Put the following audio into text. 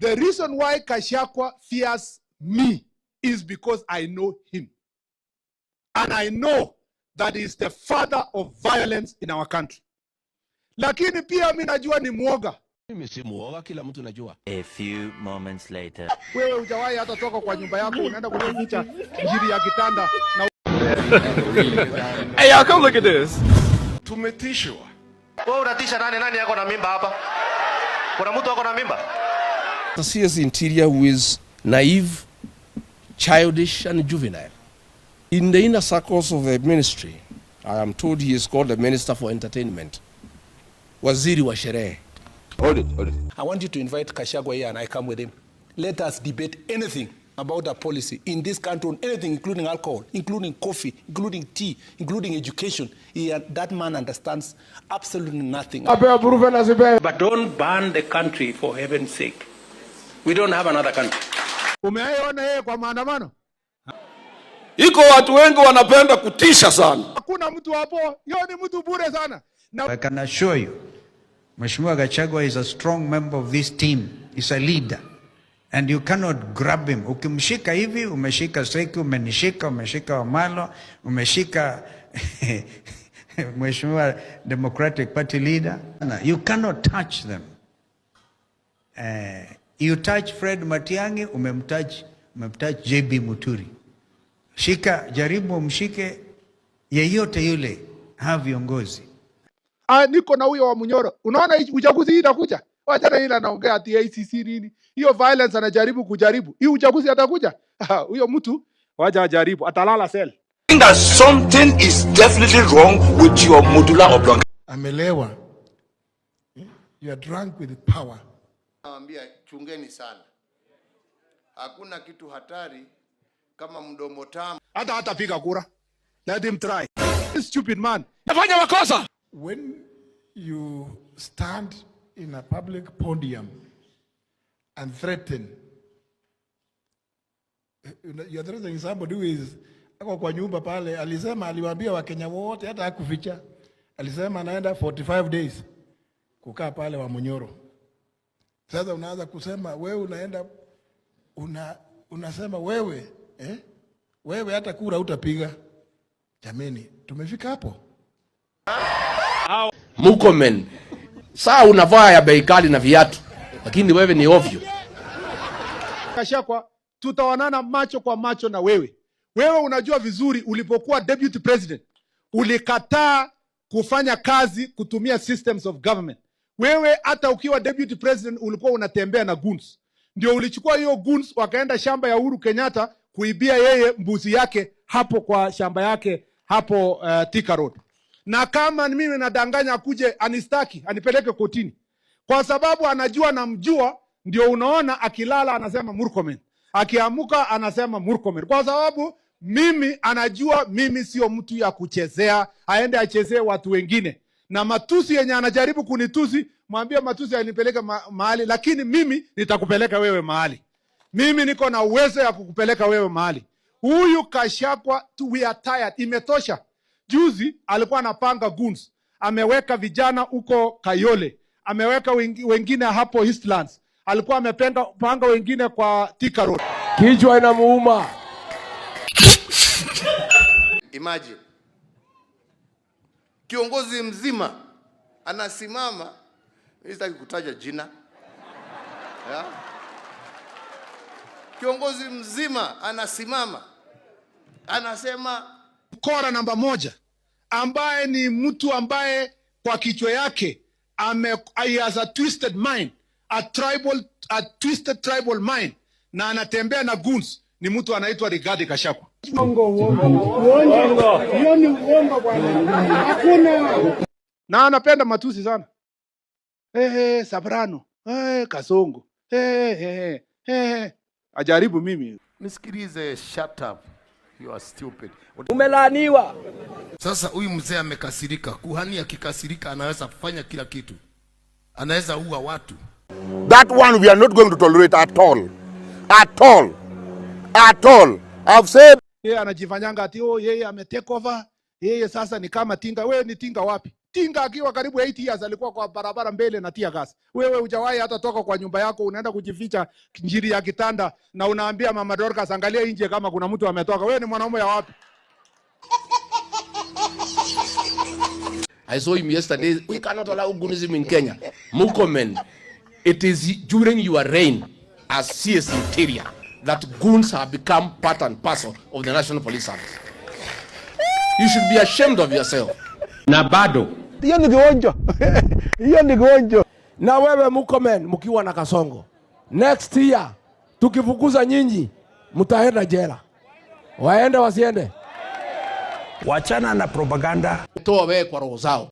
The reason why Gachagua fears me is because I know him. And I know that is the father of violence in our country. Lakini pia mimi najua ni muoga. Mimi si muoga, kila mtu najua. A few moments later. Wewe hujawahi hata toka kwa nyumba yako unaenda kujificha njiri ya kitanda na Hey y'all, come look at this. Tumetishwa. Wewe unatisha nani yako na mimba hapa? Kuna mtu wako na mimba? The CS Interior who is naive, childish and juvenile. In the inner circles of the ministry, I am told he is called the Minister for Entertainment. Waziri wa sherehe. Hold it. I want you to invite Gachagua here and I come with him. Let us debate anything about the policy in this country, on anything, including alcohol, including coffee, including tea, including education. That man understands absolutely nothing. But don't ban the country, for heaven's sake. We don't have another country. Umeona yeye kwa maandamano? Iko watu wengi wanapenda kutisha sana. Hakuna mtu hapo, yeye ni mtu bure sana. I can assure you, Mheshimiwa Gachagua is a strong member of this team. He's a leader. And you cannot grab him. Ukimshika hivi, umeshika Seki, umenishika, umeshika Wamalo, umeshika Mheshimiwa Democratic Party leader. You cannot touch them. You touch Fred Matiang'i, umemtouch JB Muturi. Shika, jaribu mshike yeyote yule, viongozi. Niko na huyo wa Munyoro. Unaona uchaguzi hii inakuja? Wacha ile anaongea ati ICC nini? Hiyo violence anajaribu kujaribu. Hii uchaguzi atakuja? Huyo mtu wacha ajaribu, atalala cell. I think that something is definitely wrong with your modular oblong. Amelewa. You are drunk with power. Naambia chungeni sana. Hakuna kitu hatari kama mdomo tamu. Hata piga kura. Let him try. This stupid man. Nafanya makosa. When you stand in a public podium and threaten, you're threatening somebody who is kwa nyumba pale. Alisema aliwaambia Wakenya wote, hata hakuficha. Alisema anaenda 45 days kukaa pale wa Munyoro. Sasa unaanza kusema wewe unaenda unasema wewe wewe hata kura utapiga. Jameni, tumefika hapo. Mukomen. Saa unavaa ya bei kali na viatu. Lakini wewe ni ovyo. Gachagua, tutaonana macho kwa macho na wewe. Wewe unajua vizuri ulipokuwa deputy president, ulikataa kufanya kazi kutumia systems of government. Wewe hata ukiwa deputy president ulikuwa unatembea na goons. Ndio ulichukua hiyo goons wakaenda shamba ya Uhuru Kenyatta kuibia yeye mbuzi yake hapo kwa shamba yake hapo Thika Road. Na kama mimi nadanganya akuje anistaki, anipeleke kotini. Kwa sababu anajua namjua, ndio unaona akilala anasema Murkomen. Akiamuka anasema Murkomen. Kwa sababu mimi anajua mimi sio mtu ya kuchezea, aende achezee watu wengine. Na matusi yenye anajaribu kunitusi, mwambie matusi yanipeleke mahali, lakini mimi nitakupeleka wewe mahali. Mimi niko na uwezo ya kukupeleka wewe mahali. Huyu Gachagua, we are tired. Imetosha. Juzi alikuwa anapanga goons. Ameweka vijana huko Kayole. Ameweka wengine hapo Eastlands. Alikuwa amepanga wengine kwa Thika Road. Kichwa inamuuma. Imagine. Kiongozi mzima anasimama, sitaki kutaja jina. Yeah? Kiongozi mzima anasimama anasema Kora namba 1 ambaye ni mtu ambaye kwa kichwa yake he has a twisted mind, a twisted tribal mind, na anatembea na goons, ni mtu anaitwa Rigathi Gachagua. Na anapenda matusi sana. Sabrano, Kasongo. Ajaribu mimi. nisikilize, shut up. You are stupid. Umelaaniwa. Sasa huyu mzee amekasirika. Kuhani akikasirika anaweza kufanya kila kitu. Anaweza ua watu. That one we are not going to tolerate at all. At all. At all. I've said. Yeye anajifanyanga ati yeye ame take over. Yeye sasa ni kama tinga. Wewe ni tinga wapi? Tinga akiwa karibu 8 years alikuwa kwa barabara mbele na tear gas. Wewe hujawahi hata toka kwa nyumba yako, unaenda kujificha njiri ya kitanda na unaambia Mama Dorcas angalia nje kama kuna mtu ametoka. Wewe ni mwanaume ya wapi? I saw him yesterday. We cannot allow Gunism in Kenya. Murkomen, it is during your reign as CS Interior that goons have become part and parcel of the National Police Service. You should be ashamed of yourself. Na bado Hiyo ni gonjo. Hiyo ni gonjo. Na wewe Murkomen mkiwa na Kasongo, next year tukifukuza nyinyi mtaenda jela. Waende wasiende? wachana na propaganda. Toa wewe kwa roho zao.